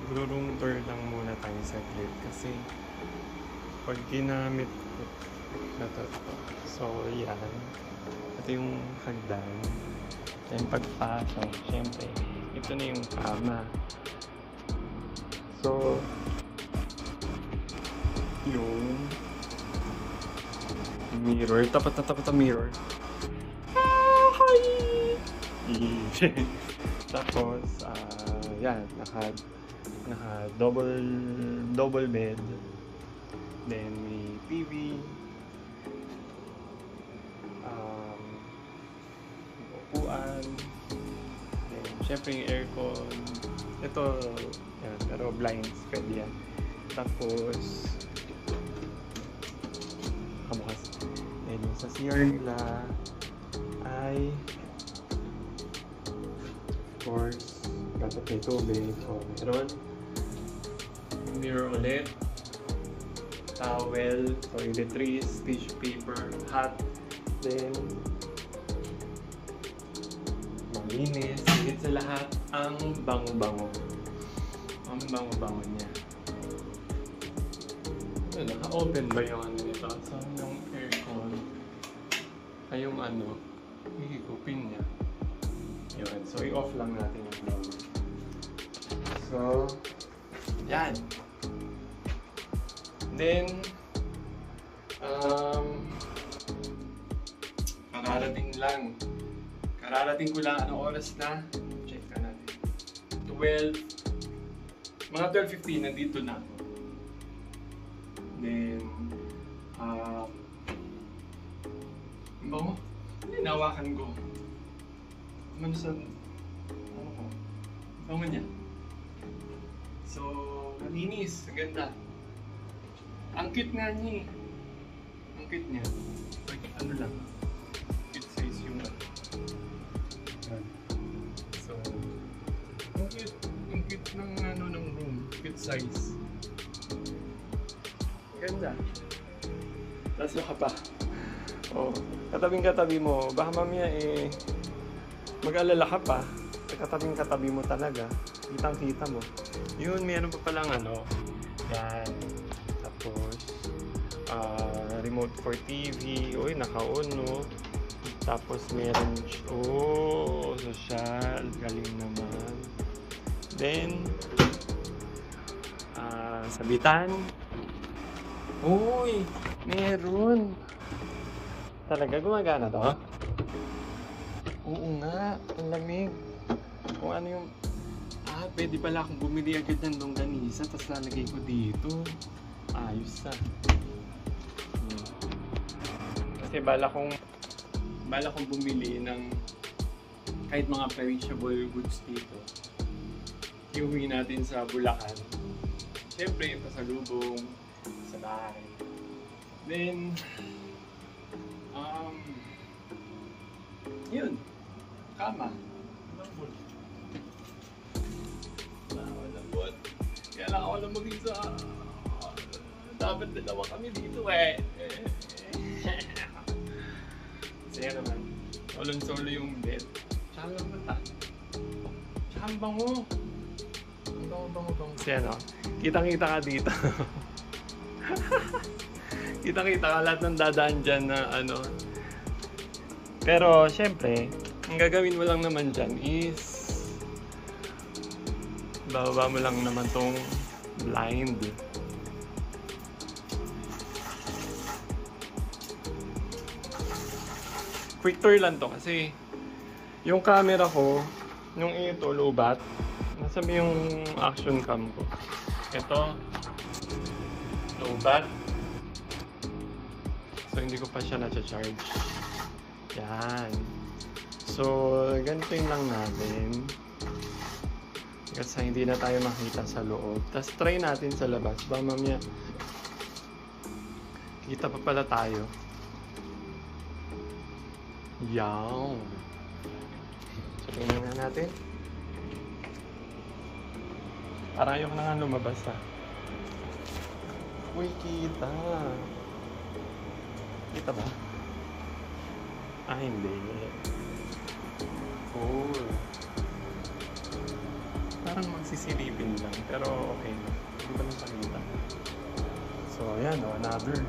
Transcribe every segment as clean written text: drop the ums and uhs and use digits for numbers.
Mag-room tour lang muna tayo saglit kasi pag ginamit ko na to. So, yan. Ito yung hagdan. Then pagpasok, syempre, ito na yung kama. So, yung mirror. Tapat na tapat ang mirror. Hi! Tapos, yan, naka double bed. Then may TV. Upuan. Then, syempre yung aircon. Ito, yan, pero blinds, pwede yan. Tapos, kabukas. Then, sa CR nila ay of course, dapat may tubig. So, meron mirror ulit, towel, toiletries, tissue paper, hat, then malinis. Higit sa lahat, ang bango-bango. Ang bango-bango niya. Naka-open ba yung ano nito? So, yung aircon ay yung ano, hihigupin niya. Yun. So, i-off lang natin yung blower. So, yan. Then, kararating ko lang anong oras na. Check ka natin. 12, mga 12:15 nandito na ako. Then, bango, hinawakan ko. Mansan, ano ko, bango niya. So, malinis, ang ganda. Ang cute nga niya eh. Ang cute niya. Like, ano lang, cute size yung ano. So, ang cute ng ano ng room, cute size. Ganda. Tapos ka pa. Oh, katabing-katabi mo. Baka mamaya eh, mag-alala ka pa. Katabing-katabi mo talaga. Kitang-kita mo. Yun, mayroon pa palang ano. Yan. Tapos, remote for TV. Uy, naka-on, no? Tapos, meron, social. Galing naman. Then, sabitan. Uy, meron. Talaga gumagana to? Oo nga, ang lamig. Kung ano yung... pwede pala akong bumili agad ng longganisa tapos lalagay ko dito. Ayos na. Kasi bala kong bumili ng kahit mga perishable goods dito. Iuwi natin sa Bulacan. Siyempre, pasalubong sa bahay. Then, yun. Kama. Malambot. Kaya lang ako lang mag-isa. Dapat dalawa kami dito eh. Saya naman. Solon-solo yung bed. Tsaka lang mata. Tsaka ang bango. Ang bango. Saya no? Kitang-kita ka dito. Kitang-kita ka lahat ng dadaan dyan na ano. Pero, syempre, ang gagawin mo lang naman dyan is bababa mo lang naman tong blind. Quick tour lang to kasi yung camera ko, yung ito, low-bat, nasa yung action cam ko. Ito, low-bat. So, hindi ko pa siya na-charge. Yan. So, ganito yung lang natin. Kasi hindi na tayo makita sa loob. Tapos try natin sa labas. Baka mamaya kita pa pala tayo. Yaw. So, tingnan nga natin. Parang ayoko na nga lumabas ha. Uy, kita. Kita ba? Hindi. Cool. Parang magsisilipin lang, pero okay na. Hindi ko lang pakita. So, ayan o, another.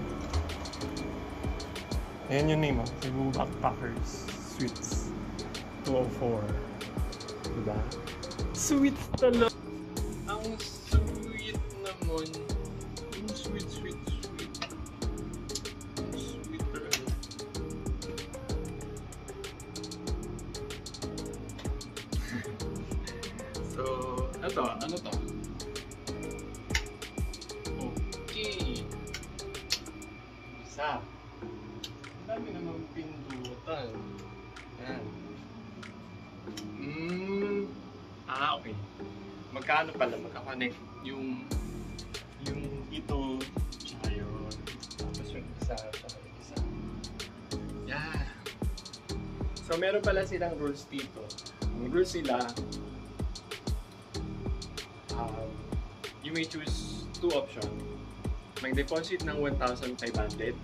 Ayan yung name o, Cebu Backpackers Suites 204. Diba? Sweet talaga. Ang sweet naman. Yung sweet. Ang sweet talaga. So, ano to? Okay. Isa. Ang dami namang pindutan. Yan. Okay. Magkano pala magka-connect yung ito, tsaka yun. Tapos yung isa, tsaka yung isa. Yeah. So, meron pala silang rules dito. Ang rules nila, you may choose two options. Mag-deposit ng 1,500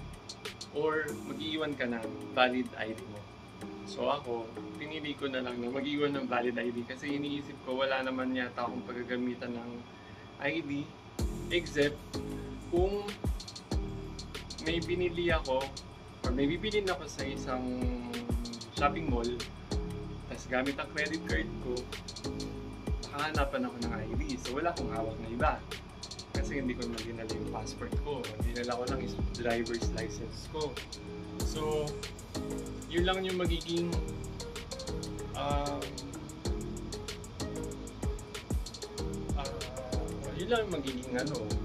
or mag-iwan ka ng valid ID mo. So ako, pinili ko na lang na mag-iwan ng valid ID kasi iniisip ko wala naman yata akong paggagamitan ng ID except kung may binili ako or may bibilin ako sa isang shopping mall tapos gamit ang credit card ko, makahanapan ako ng ID. So wala akong hawak na iba kasi hindi ko naman dinala yung passport ko, dinala ko lang yung driver's license ko. So yun lang yung magiging yun lang yung magiging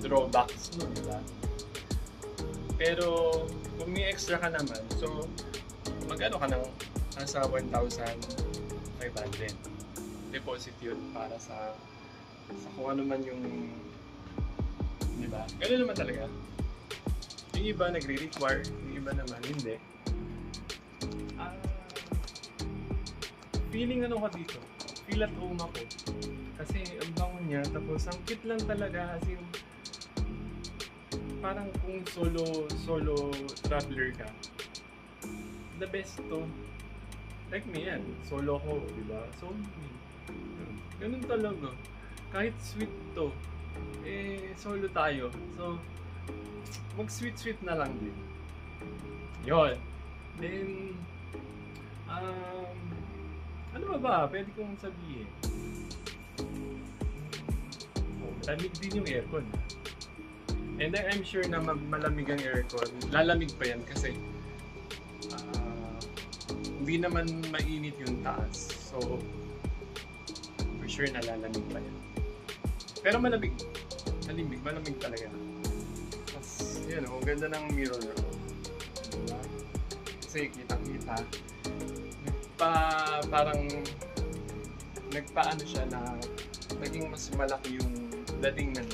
drawbacks no, diba? Pero kung may extra ka naman, so magano ka ng nasa 1,500 deposit yun para sa kung ano man yung, diba? Ganun naman talaga. Yung iba nagre-require, yung iba naman hindi. Feeling ko dito, feel at home ako. Kasi ang bango niya, tapos ang cute lang talaga. As in, parang kung solo traveler ka, the best to. Like me yan, solo ko, diba? So, ganun talaga. Kahit sweet to, solo tayo. So, mag-sweet na lang din. Yun. Then, ano ba? Pwede kong sabihin. Lamig din yung aircon. And I'm sure na malamig ang aircon. Lalamig pa yan kasi hindi naman mainit yung taas. So, for sure na lalamig pa yan. Pero malamig. Malamig talaga. Tapos, yun ang ganda ng mirror. Diba? Kasi kitang-kita. Parang nagpaano siya na naging mas malaki yung dating ng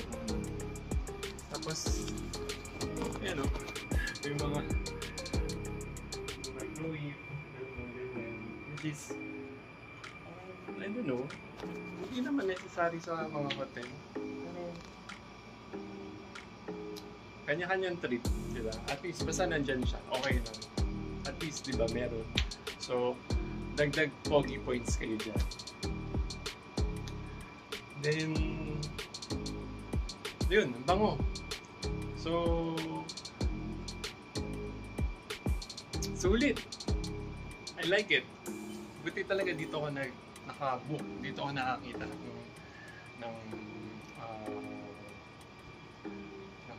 tapos ayan o yung mga microwave which is I don't know, hindi naman necessary sa mga hotel pero kanya-kanyang trip, diba? At least basta nandyan siya, okay lang, at least diba meron. So dagdag pogi points kayo dyan. Then, yun, ang bango. So, sulit. I like it. Buti talaga dito ako naka-book. Dito ako nakakita ng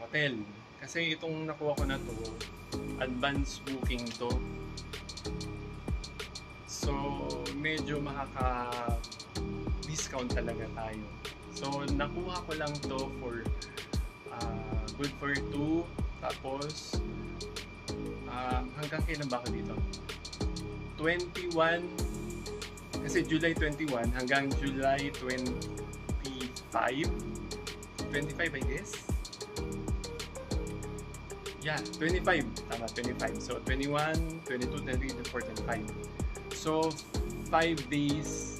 hotel. Kasi itong nakuha ko na to, advance booking to. So, medyo makaka-discount talaga tayo. So, nakuha ko lang to for good for 2. Tapos, hanggang kailan ba ako dito? 21, kasi July 21 hanggang July 25. 25, I guess? Yeah, 25. Tama, 25. So, 21, 22, 23, 24, 25. So, 5 days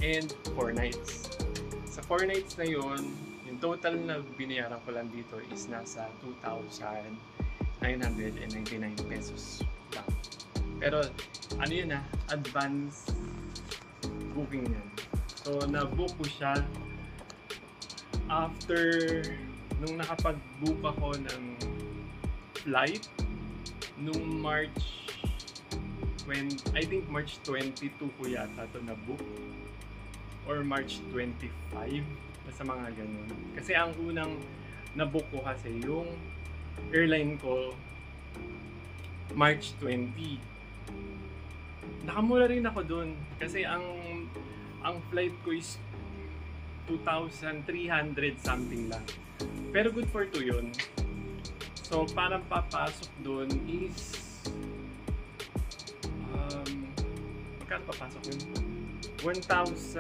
and 4 nights. Sa 4 nights na yun, yung total na binayaran ko lang dito is nasa 2,999 pesos lang. Pero, ano yun advance booking yan. So, na-book ko siya after nung nakapag-book ako ng flight nung I think March 22 ko yata ito na-book or March 25, basta mga ganun. Kasi ang unang na-book ko kasi yung airline ko March 20. Nakamura rin ako dun kasi ang flight ko is 2,300 something lang. Pero good for 2 yun. So parang papasok dun is magkano papasok yun? 1,150.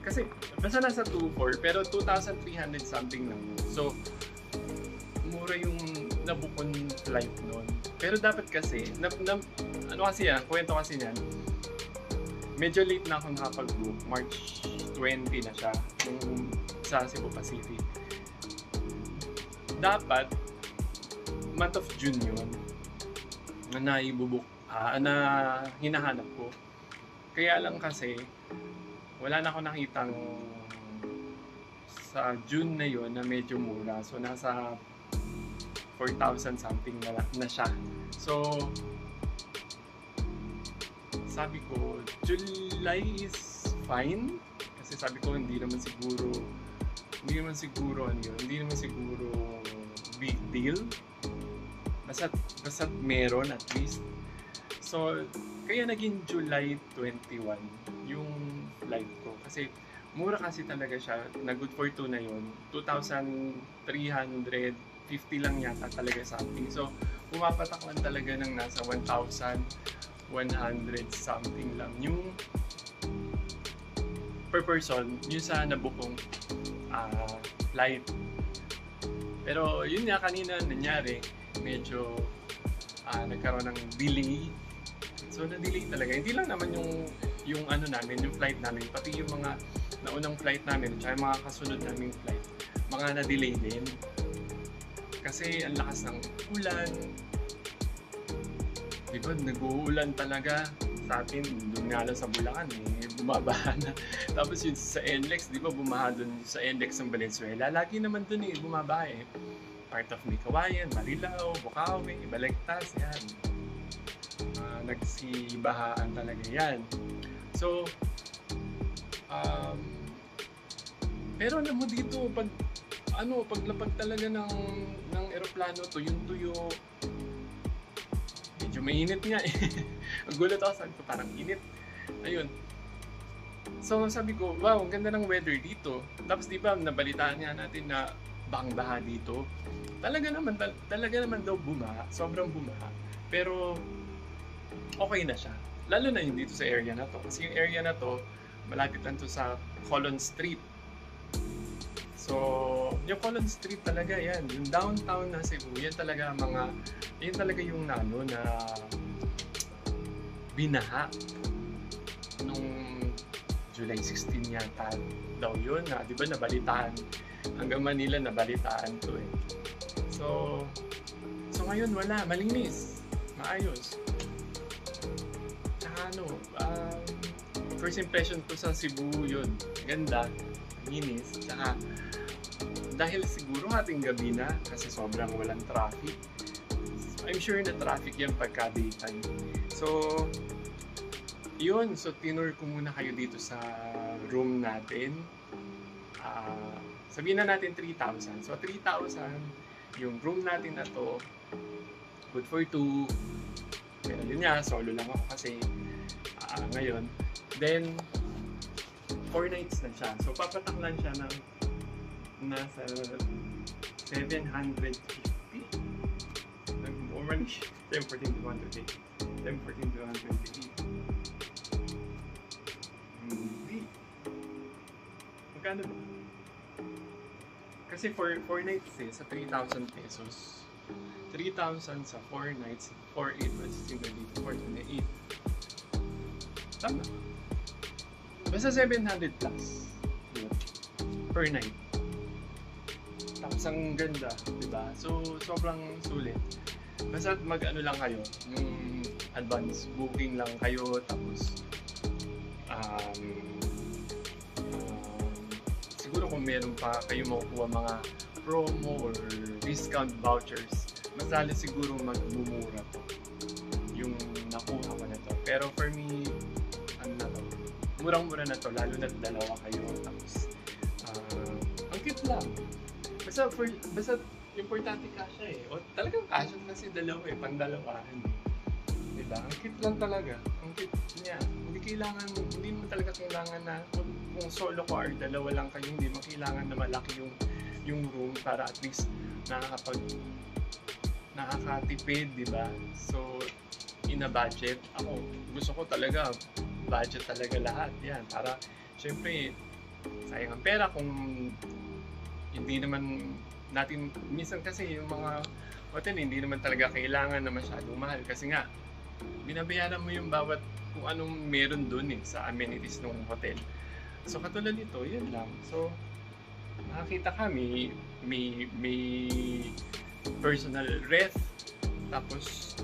Kasi basta nasa 2,400 pero 2,300 something lang. So mura yung nabukon flight nun. Pero dapat kasi ano kasi yan, kwento kasi yan, medyo late na ako nakapag-book. March 20 na siya yung sa Cebu Pacific. Dapat month of June yun na naibubuk na hinahanap ko. Kaya lang kasi wala na ako nakitang sa June na yun na medyo mura. So nasa 4,000 something na siya. So sabi ko July is fine kasi sabi ko hindi naman siguro big deal. Basta meron at least. So, kaya naging July 21 yung flight ko. Kasi mura kasi talaga siya. Na good for 2 na yun. 2,350 lang yata talaga something. So, pumapatak lang talaga ng nasa 1,100 something lang. Yung per person, yung sa nabukong flight. Pero yun nga kanina nangyari, medyo nagkaroon ng delay. So na-delay talaga. Hindi lang naman yung ano namin, yung flight namin, pati yung mga naunang flight namin at yung mga kasunod naming flight, mga na-delay din. Kasi ang lakas ng ulan. Diba, nag-uulan talaga sa atin. Doon nga lang sa Bulacan, bumabaha na. Tapos yun sa NLEX, di ba bumaha doon sa NLEX ng Valenzuela. Lagi naman doon bumabaha Part of Mikawayan, Marilao, Bukawi, Balagtas, yan. Nagsibahaan talaga yan. So, pero alam mo dito, paglapag talaga ng eroplano, tuyong-tuyo, medyo mainit nga Gulat ako, sabi ko parang init. Ayun. So sabi ko, wow, ang ganda ng weather dito. Tapos di ba, nabalitaan nga natin na bang-baha dito. Talaga naman daw bumaha, sobrang bumaha. Pero okay na siya. Lalo na yung dito sa area na to. Kasi yung area na to, malapit lang to sa Colon Street. So, yung Colon Street talaga yan. Yung downtown na Cebu, yan talaga yung na binaha nung July 16 yata daw yun na, di ba, nabalitaan hanggang Manila, nabalitaan to so ngayon wala, malinis, maayos. Tsaka first impression ko sa Cebu yun, ganda, linis. Tsaka dahil siguro ating gabi na kasi sobrang walang traffic, I'm sure na traffic yan pagka daytime. So yun, so tinur ko muna kayo dito sa room natin. Sabihin na natin 3,000. So 3,000 yung room natin na to, good for 2. Pero yun nga, solo lang ako kasi ngayon. Then 4 nights na siya. So papatak lang siya ng nasa 750. Nag-over 10-14 to 128. 10-14 to 128. Hindi. Magkano ba? Kasi 4 nights sa 3,000 pesos. 3,000 sa 4 nights, 4,800 was similarly 428. Tama. Basta 700 plus. Diba? Per night. Tapos ang ganda, diba? So, sobrang sulit. Basta mag-ano lang kayo, yung advance booking lang kayo, tapos kung meron pa kayo makukuha mga promo or discount vouchers, mas lalo siguro magmumura to yung nakuha ko na to. Pero for me, ano na to, murang-mura na to, lalo na dalawa kayo. Tapos, ang cute lang. Basta importante kasya eh. O talagang kasya kasi dalawa eh, pang-dalawahan. Diba? Ang cute lang talaga. Ang cute niya. Hindi mo talaga kailangan na, kung solo ko or dalawa lang kayo, hindi mo kailangan na malaki yung room para at least nakakatipid, diba? So, in a budget, ako, gusto ko talaga, budget talaga lahat. Yan, para, syempre, sayang ang pera kung hindi naman natin, minsan kasi yung mga hotel, hindi naman talaga kailangan na masyadong mahal. Kasi nga, binabayaran mo yung bawat kung anong meron dun eh, sa amenities ng hotel. So, katulad nito, yun lang. So, makakita ka, may personal ref, tapos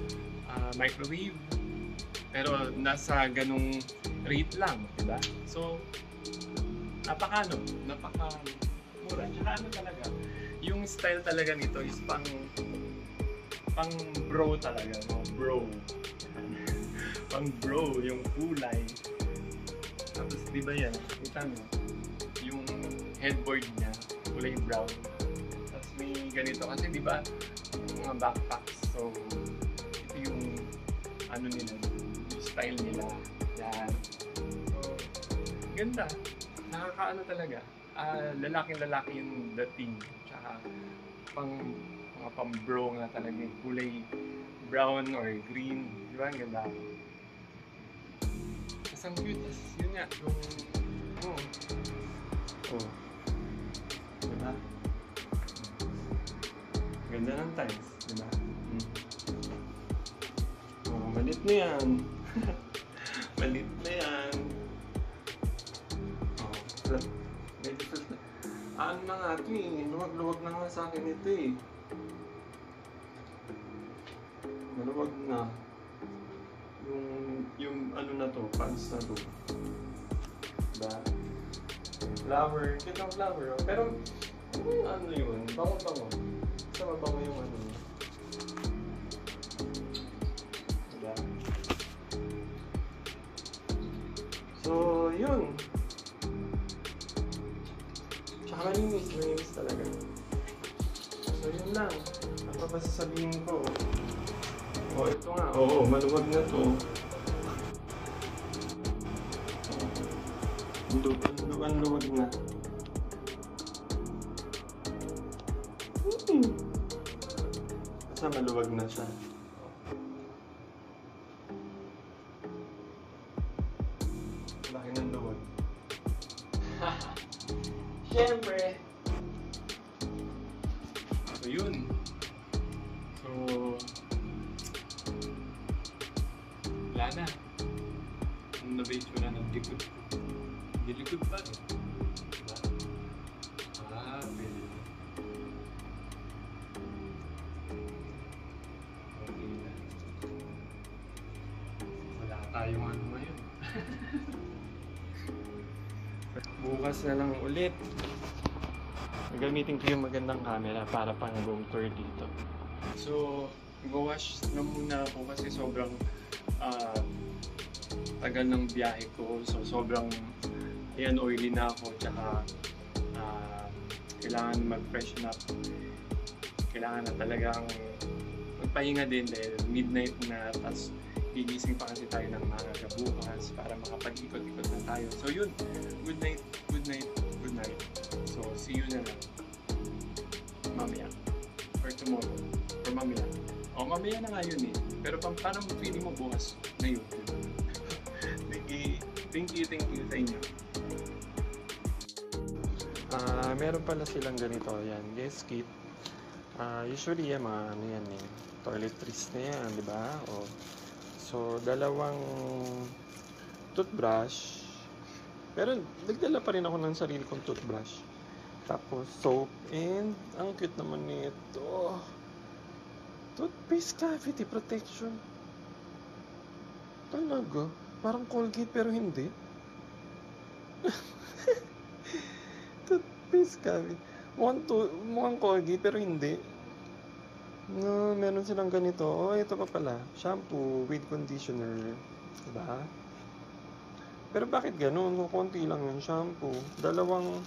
microwave, pero nasa ganung rate lang, diba? So, napaka-mura. Tsaka ano talaga, yung style talaga nito is pang bro talaga, no? Bro. Pang bro, yung kulay. Tapos, di ba yan? Kita mo, yung headboard niya, kulay brown. Tapos may ganito kasi, di ba, mga backpacks. So, ito yung ano nila, yung style nila. Yan. So, ganda. Nakakaano talaga. Lalaking-lalaki yung dating. Tsaka, mga pang-bro nga talaga yung kulay brown or green. Di ba? Ang ganda. Tapos ang cute. Yun nga. Yung... Oh. Diba? Ganda ng tiles. Diba? Oh, malit na yan. Malit na yan. Oh, flat. Medyo flat na. Ano na nga ito eh. Luwag-luwag na nga sa akin ito eh. Maluwag na. Yung ano na to, pants na to. Diba? Flower. Cute ang flower. Oh. Pero, ano yun? Bango-bango. Basta mabango yung ano. Diba? So, yun. Tsaka malinis talaga. So, yun lang. Ano pa sasabihin ko? Oh, ito nga. Oo, maluwag na to. Luwag na. Basta maluwag na siya. Laki ng luwag. Siyempre! So, yun. So, wala na. Ang na-itsura ng likod. Dilikod pa rin. Diba? Pwede. Okay na. Wala tayong ano ngayon. Bukas na lang ulit. Gagamitin ko yung magandang camera para pang room tour dito. So, go-wash na muna ako kasi sobrang tagal ng biyahe ko. So, sobrang oily na ako. Tsaka, kailangan mag-freshen up. Kailangan na talagang magpahinga din dahil midnight na. Tapos, gigising pa kasi tayo ng maaga bukas para makapag-ikot-ikot na tayo. So, yun. Good night. Good night. Good night. So, see you na lang. Mamaya. Or tomorrow. Or mamaya. O, mamaya na nga yun eh. Pero paano mo feeling mo bukas na yun? Thank you sa inyo. Meron pala silang ganito. Yan, guest kit. Usually yan, mga ano yan eh. Toiletries na yan, di ba? O, so, dalawang toothbrush. Pero, nagdala pa rin ako ng sarili kong toothbrush. Tapos, soap. And, ang cute naman nito. Toothpaste cavity protection. Talaga? Parang Colgate pero hindi. Toothpaste Miss Gabi. Mukhang Colgate pero hindi. No, meron silang ganito. Oh, ito pa pala. Shampoo with conditioner. Diba? Pero bakit ganun? Kung konti lang yung shampoo. Dalawang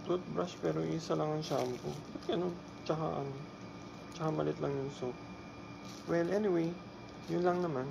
toothbrush pero isa lang ang shampoo. Ba't ganun? Tsaka malit lang yung soap. Well, anyway, yun lang naman.